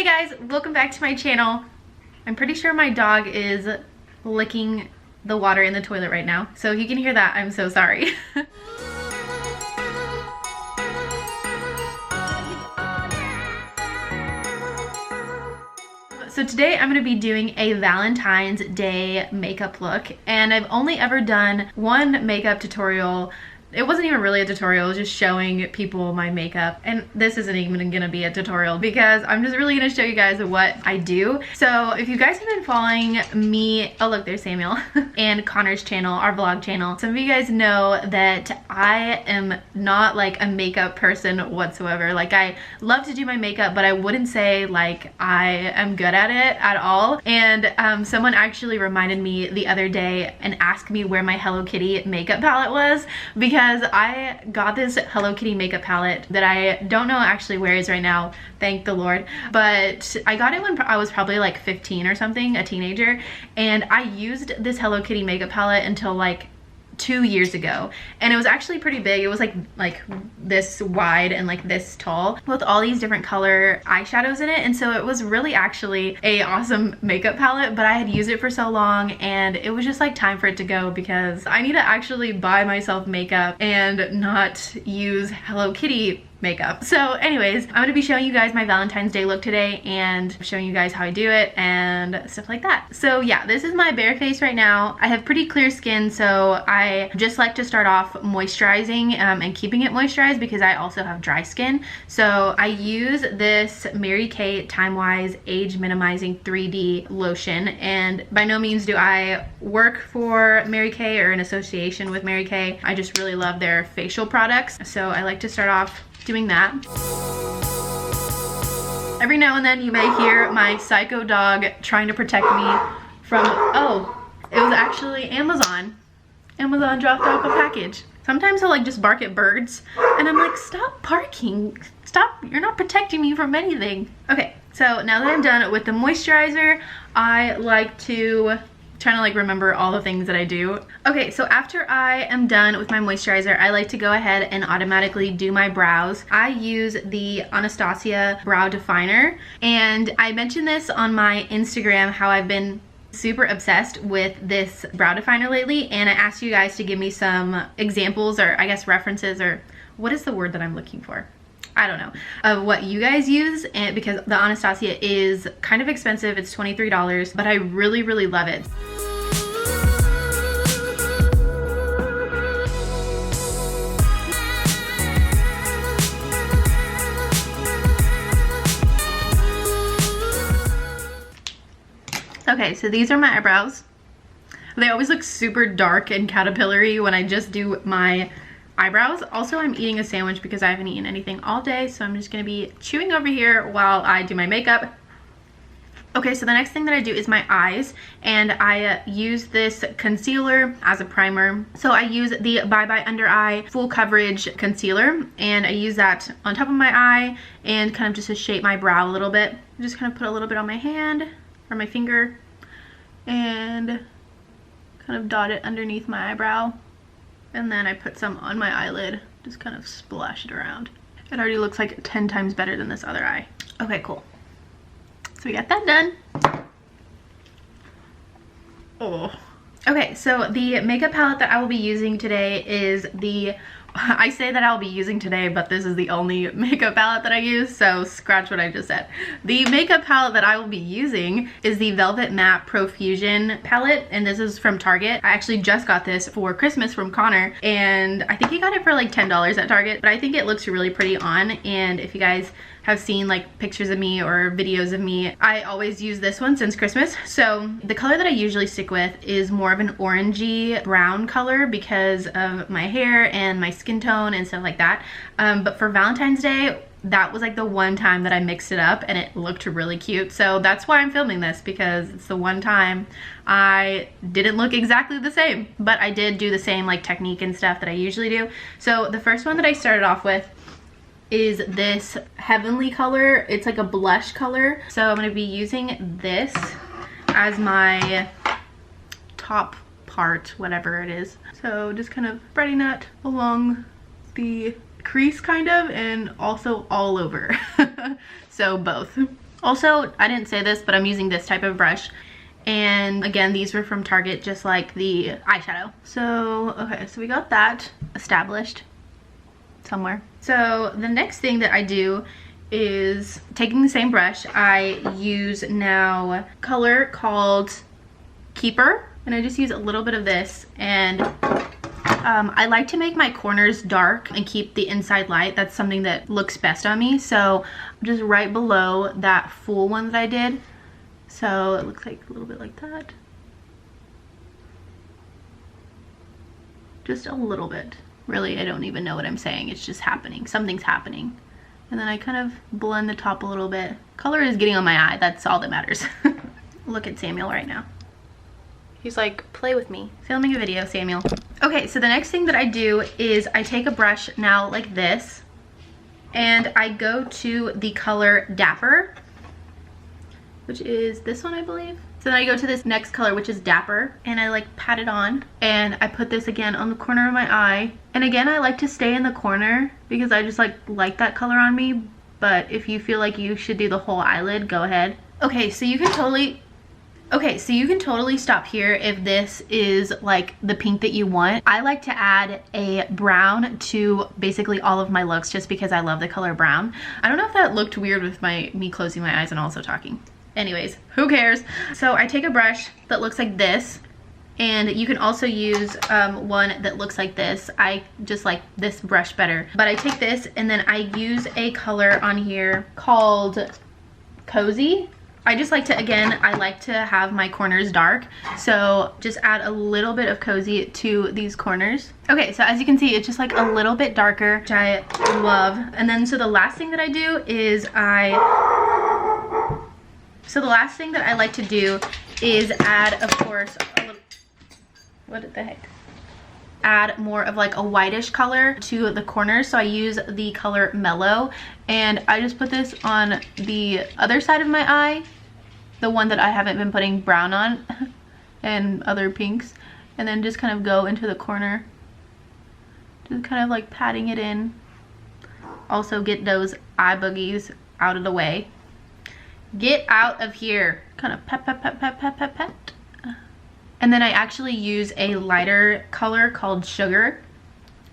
Hey guys, welcome back to my channel. I'm pretty sure my dog is licking the water in the toilet right now. So if you can hear that, I'm so sorry. So today I'm going to be doing a Valentine's Day makeup look, and I've only ever done one makeup tutorial. It wasn't even really a tutorial, it was just showing people my makeup. And this isn't even gonna be a tutorial because I'm just really gonna show you guys what I do. So if you guys have been following me, oh look, there's Samuel, and Connor's channel, our vlog channel, some of you guys know that I am not like a makeup person whatsoever. Like, I love to do my makeup, but I wouldn't say like I am good at it at all. And someone actually reminded me the other day and asked me where my Hello Kitty makeup palette was, because I got this Hello Kitty makeup palette that I don't know actually where it is right now, thank the Lord, but I got it when I was probably like 15 or something, a teenager, and I used this Hello Kitty makeup palette until like 2 years ago, and it was actually pretty big. It was like this wide and like this tall with all these different color eyeshadows in it, and so it was really actually a awesome makeup palette, but I had used it for so long and it was just like time for it to go because I need to actually buy myself makeup and not use Hello Kitty makeup. So anyways, I'm going to be showing you guys my Valentine's Day look today and showing you guys how I do it and stuff like that. So yeah, this is my bare face right now. I have pretty clear skin, so I just like to start off moisturizing and keeping it moisturized because I also have dry skin. So I use this Mary Kay Time Wise Age Minimizing 3D lotion, and by no means do I work for Mary Kay or in association with Mary Kay. I just really love their facial products, so I like to start off doing that. Every now and then you may hear my psycho dog trying to protect me from, oh, it was actually Amazon. Amazon dropped off a package. Sometimes he'll like just bark at birds and I'm like, stop barking, stop, you're not protecting me from anything. Okay, so now that I'm done with the moisturizer, I like to trying to like remember all the things that I do. Okay, so after I am done with my moisturizer, I like to go ahead and automatically do my brows. I use the Anastasia brow definer, and I mentioned this on my Instagram how I've been super obsessed with this brow definer lately, and I asked you guys to give me some examples, or I guess references, or what is the word that I'm looking for? I don't know, of what you guys use, and because the Anastasia is kind of expensive, it's $23, but I really, really love it. Okay, so these are my eyebrows. They always look super dark and caterpillar-y when I just do my eyebrows. Also, I'm eating a sandwich because I haven't eaten anything all day, so I'm just gonna be chewing over here while I do my makeup. Okay, so the next thing that I do is my eyes, and I use this concealer as a primer. So I use the Bye Bye Under Eye Full Coverage Concealer, and I use that on top of my eye and kind of just to shape my brow a little bit. I just kind of put a little bit on my hand or my finger and kind of dot it underneath my eyebrow. And then I put some on my eyelid, just kind of splash it around. It already looks like 10 times better than this other eye. Okay, cool. So we got that done. Oh. Okay, so the makeup palette that I will be using today is the, I say that I'll be using today, but this is the only makeup palette that I use, so scratch what I just said. The makeup palette that I will be using is the Velvet Matte Profusion palette, and this is from Target. I actually just got this for Christmas from Connor, and I think he got it for like $10 at Target, but I think it looks really pretty on, and if you guys have seen like pictures of me or videos of me, I always use this one since Christmas. So the color that I usually stick with is more of an orangey brown color because of my hair and my skin tone and stuff like that. But for Valentine's Day, that was like the one time that I mixed it up and it looked really cute. So that's why I'm filming this, because it's the one time I didn't look exactly the same, but I did do the same like technique and stuff that I usually do. So the first one that I started off with is this Heavenly color. It's like a blush color. So I'm going to be using this as my top part, whatever it is. So just kind of spreading that along the crease kind of, and also all over. So both. Also, I didn't say this, but I'm using this type of brush. And again, these were from Target, just like the eyeshadow. So, okay, so we got that established somewhere. So the next thing that I do is taking the same brush, I use now color called Keeper, and I just use a little bit of this, and I like to make my corners dark and keep the inside light. That's something that looks best on me. So just right below that full one that I did. So it looks like a little bit like that. Just a little bit. Really, I don't even know what I'm saying. It's just happening. Something's happening. And then I kind of blend the top a little bit. Color is getting on my eye. That's all that matters. Look at Samuel right now. He's like, play with me. Filming a video, Samuel. Okay, so the next thing that I do is I take a brush now like this, and I go to the color Dapper, which is this one, I believe. So then I go to this next color, which is Dapper, and I like pat it on, and I put this again on the corner of my eye. And again, I like to stay in the corner because I just like that color on me, but if you feel like you should do the whole eyelid, go ahead. Okay, so you can totally stop here if this is like the pink that you want. I like to add a brown to basically all of my looks just because I love the color brown. I don't know if that looked weird with me closing my eyes and also talking. Anyways, who cares? So I take a brush that looks like this, and you can also use one that looks like this. I just like this brush better. But I take this and then I use a color on here called Cozy. I just like to, again, I like to have my corners dark. So just add a little bit of Cozy to these corners. Okay, so as you can see, it's just like a little bit darker, which I love. And then so the last thing that I do is So the last thing that I like to do is add, of course, a little, what the heck? Add more of like a whitish color to the corners. So I use the color Mellow, and I just put this on the other side of my eye, the one that I haven't been putting brown on and other pinks, and then just kind of go into the corner, just kind of like patting it in. Also get those eye boogies out of the way. Get out of here. Kind of pet, pet, pet, pet, pet, pet, pet. And then I actually use a lighter color called Sugar.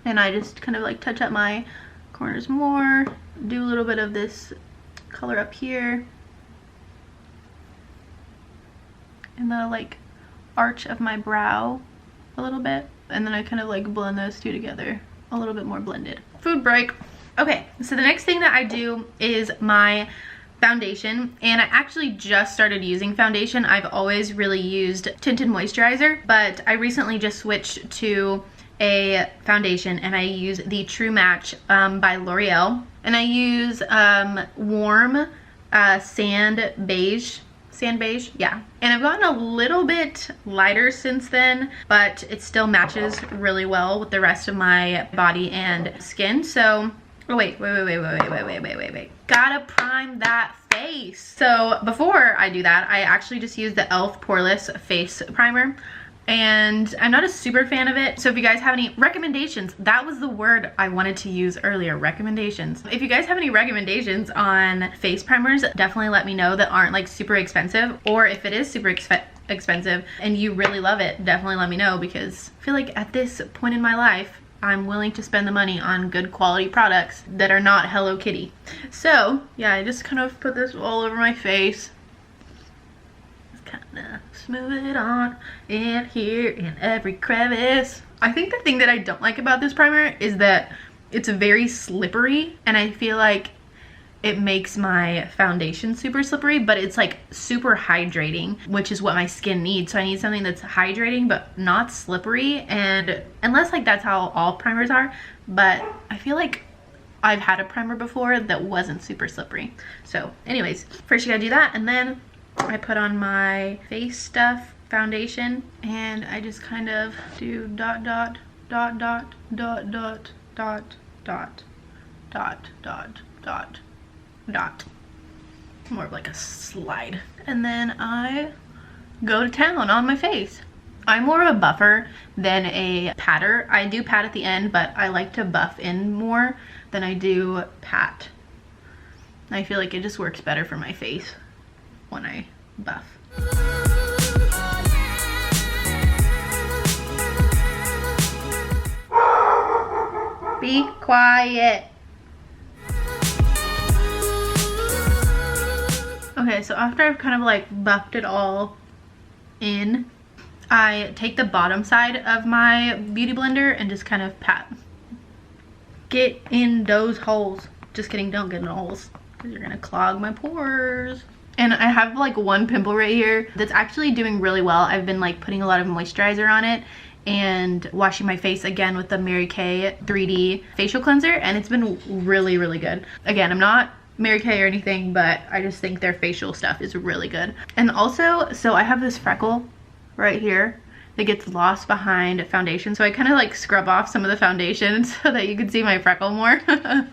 And I just kind of like touch up my corners more. Do a little bit of this color up here. And the like arch of my brow a little bit. And then I kind of like blend those two together a little bit more blended. Food break. Okay, so the next thing that I do is my foundation, and I actually just started using foundation. I've always really used tinted moisturizer, but I recently just switched to a foundation, and I use the True Match by L'Oreal, and I use warm sand beige, yeah. And I've gotten a little bit lighter since then, but it still matches really well with the rest of my body and skin. So oh, wait. Gotta prime that face. So before I do that, I actually just use the e.l.f. Poreless Face Primer. And I'm not a super fan of it. So if you guys have any recommendations, that was the word I wanted to use earlier, recommendations. If you guys have any recommendations on face primers, definitely let me know that aren't like super expensive. Or if it is super expensive and you really love it, definitely let me know, because I feel like at this point in my life, I'm willing to spend the money on good quality products that are not Hello Kitty. So yeah, I just kind of put this all over my face. Just kind of smooth it on in here in every crevice. I think the thing that I don't like about this primer is that it's very slippery, and I feel like it makes my foundation super slippery, but it's like super hydrating, which is what my skin needs. So I need something that's hydrating but not slippery, and unless like that's how all primers are, but I feel like I've had a primer before that wasn't super slippery. So anyways, first you gotta do that, and then I put on my face stuff foundation, and I just kind of do dot dot dot dot dot dot dot dot dot dot dot dot, more of like a slide, and then I go to town on my face. I'm more of a buffer than a patter. I do pat at the end, but I like to buff in more than I do pat. I feel like it just works better for my face when I buff. Be quiet. Okay, so after I've kind of like buffed it all in, I take the bottom side of my beauty blender and just kind of pat. Get in those holes. Just kidding, don't get in the holes because you're gonna clog my pores. And I have like one pimple right here that's actually doing really well. I've been like putting a lot of moisturizer on it and washing my face again with the Mary Kay 3D facial cleanser, and it's been really, really good. Again, I'm not Mary Kay or anything, but I just think their facial stuff is really good. And also, so I have this freckle right here that gets lost behind foundation, so I kind of like scrub off some of the foundation so that you can see my freckle more.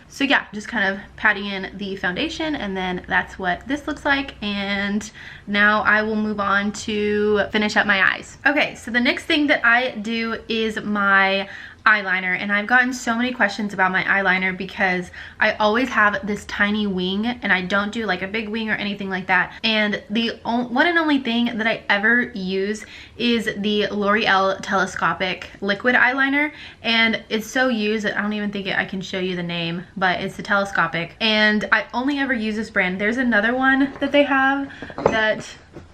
So yeah, just kind of patting in the foundation, and then that's what this looks like. And now I will move on to finish up my eyes. Okay, so the next thing that I do is my eyeliner, and I've gotten so many questions about my eyeliner because I always have this tiny wing and I don't do like a big wing or anything like that. And the one and only thing that I ever use is the L'Oreal telescopic liquid eyeliner, and it's so used that I don't even think I can show you the name, but it's the telescopic, and I only ever use this brand. There's another one that they have that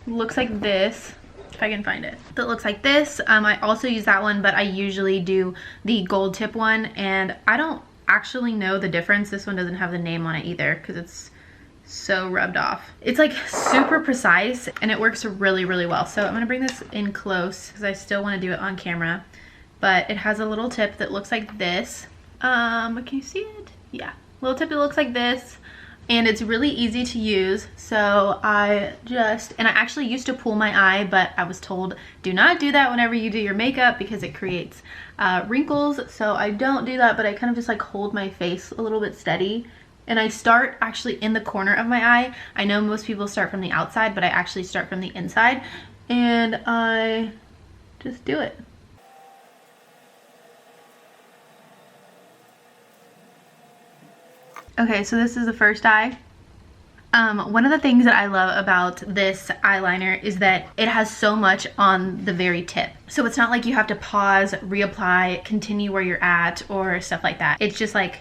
looks like this, if I can find it, that looks like this. I also use that one, but I usually do the gold tip one, and I don't actually know the difference. This one doesn't have the name on it either because it's so rubbed off. It's like super precise and it works really, really well. So I'm gonna bring this in close because I still want to do it on camera, but it has a little tip that looks like this. Can you see it? Yeah, little tip that looks like this. And it's really easy to use. So I actually used to pull my eye, but I was told do not do that whenever you do your makeup because it creates wrinkles. So I don't do that, but I kind of just like hold my face a little bit steady. And I start actually in the corner of my eye. I know most people start from the outside, but I actually start from the inside. And I just do it. Okay, so this is the first eye. One of the things that I love about this eyeliner is that it has so much on the very tip. So it's not like you have to pause, reapply, continue where you're at, or stuff like that. It's just like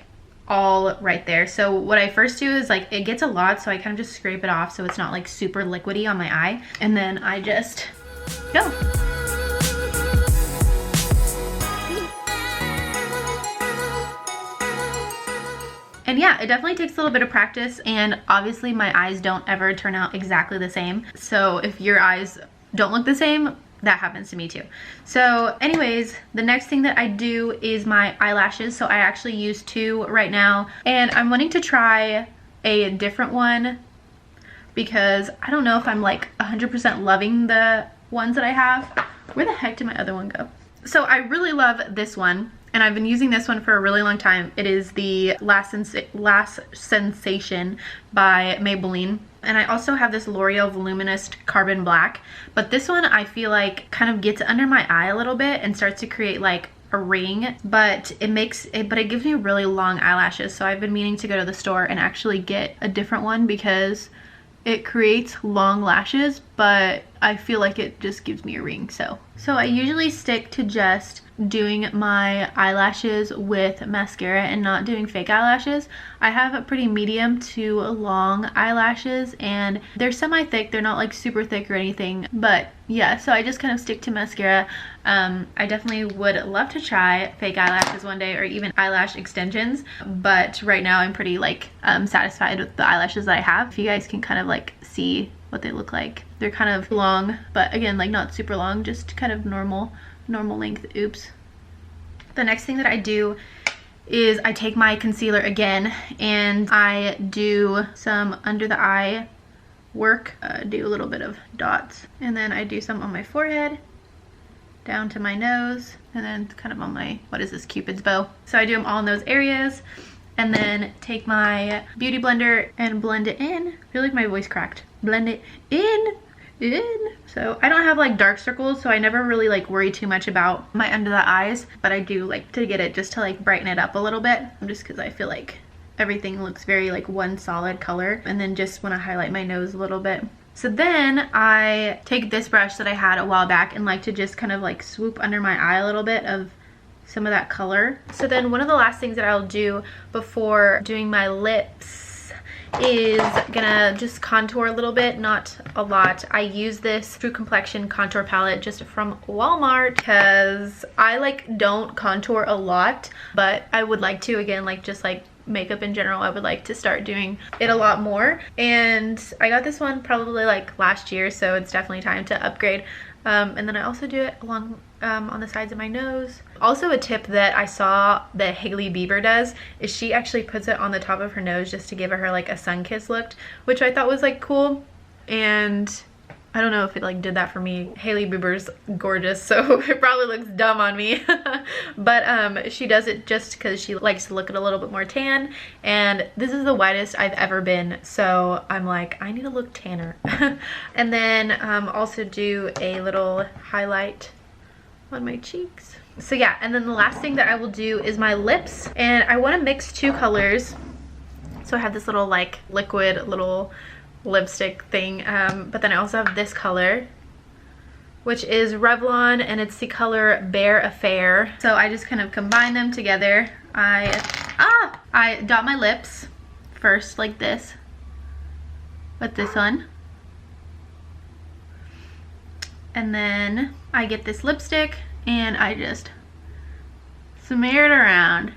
all right there. So what I first do is like, it gets a lot, so I kind of just scrape it off so it's not like super liquidy on my eye. And then I just go. And yeah, it definitely takes a little bit of practice, and obviously my eyes don't ever turn out exactly the same. So if your eyes don't look the same, that happens to me too. So anyways, the next thing that I do is my eyelashes. So I actually use 2 right now, and I'm wanting to try a different one because I don't know if I'm like 100% loving the ones that I have. Where the heck did my other one go? So I really love this one, and I've been using this one for a really long time. It is the Last Sensation by Maybelline. And I also have this L'Oreal Voluminous Carbon Black, but this one I feel like kind of gets under my eye a little bit and starts to create like a ring, but it gives me really long eyelashes. So I've been meaning to go to the store and actually get a different one because it creates long lashes, but I feel like it just gives me a ring. So I usually stick to just doing my eyelashes with mascara and not doing fake eyelashes. I have a pretty medium to long eyelashes, and they're semi-thick. They're not like super thick or anything, but yeah, so I just kind of stick to mascara. I definitely would love to try fake eyelashes one day, or even eyelash extensions, but right now I'm pretty like satisfied with the eyelashes that I have. If you guys can kind of like see what they look like, they're kind of long, but again, like not super long, just kind of normal length. Oops. The next thing that I do is I take my concealer again and I do some under the eye work, do a little bit of dots, and then I do some on my forehead, down to my nose, and then kind of on my, what is this, Cupid's bow. So I do them all in those areas, and then take my beauty blender and blend it in. I feel like my voice cracked. Blend it in. So I don't have like dark circles, so I never really like worry too much about my under the eyes, but I do like to get it just to like brighten it up a little bit, just because I feel like everything looks very like one solid color. And then just want to highlight my nose a little bit. So then I take this brush that I had a while back and like to just kind of like swoop under my eye a little bit of some of that color. So then one of the last things that I'll do before doing my lips is gonna just contour a little bit, not a lot. I use this True Complexion contour palette just from Walmart because I like don't contour a lot, but I would like to, again, like just like makeup in general, I would like to start doing it a lot more. And I got this one probably like last year, so it's definitely time to upgrade. And then I also do it along on the sides of my nose. Also, a tip that I saw that Hailey Bieber does is she actually puts it on the top of her nose just to give her like a sun-kissed look, which I thought was like cool. And I don't know if it like did that for me. Hailey Bieber's gorgeous, so it probably looks dumb on me. But she does it just because she likes to look a little bit more tan, and this is the whitest I've ever been, so I'm like, I need to look tanner. And then also do a little highlight on my cheeks. So yeah, and then the last thing that I will do is my lips, and I want to mix two colors. So I have this little like liquid little lipstick thing, but then I also have this color, which is Revlon, and it's the color Bare Affair. So I just kind of combine them together. I dot my lips first like this with this one, and then I get this lipstick and I just smear it around.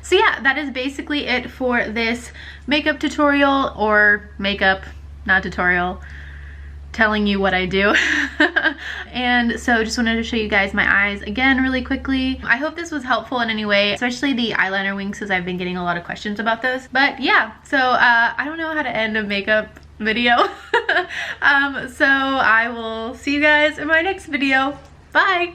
So yeah, that is basically it for this makeup tutorial, or makeup, not tutorial, telling you what I do. And so just wanted to show you guys my eyes again really quickly. I hope this was helpful in any way, especially the eyeliner wings, because I've been getting a lot of questions about those. But yeah, so I don't know how to end a makeup video. So I will see you guys in my next video. Bye!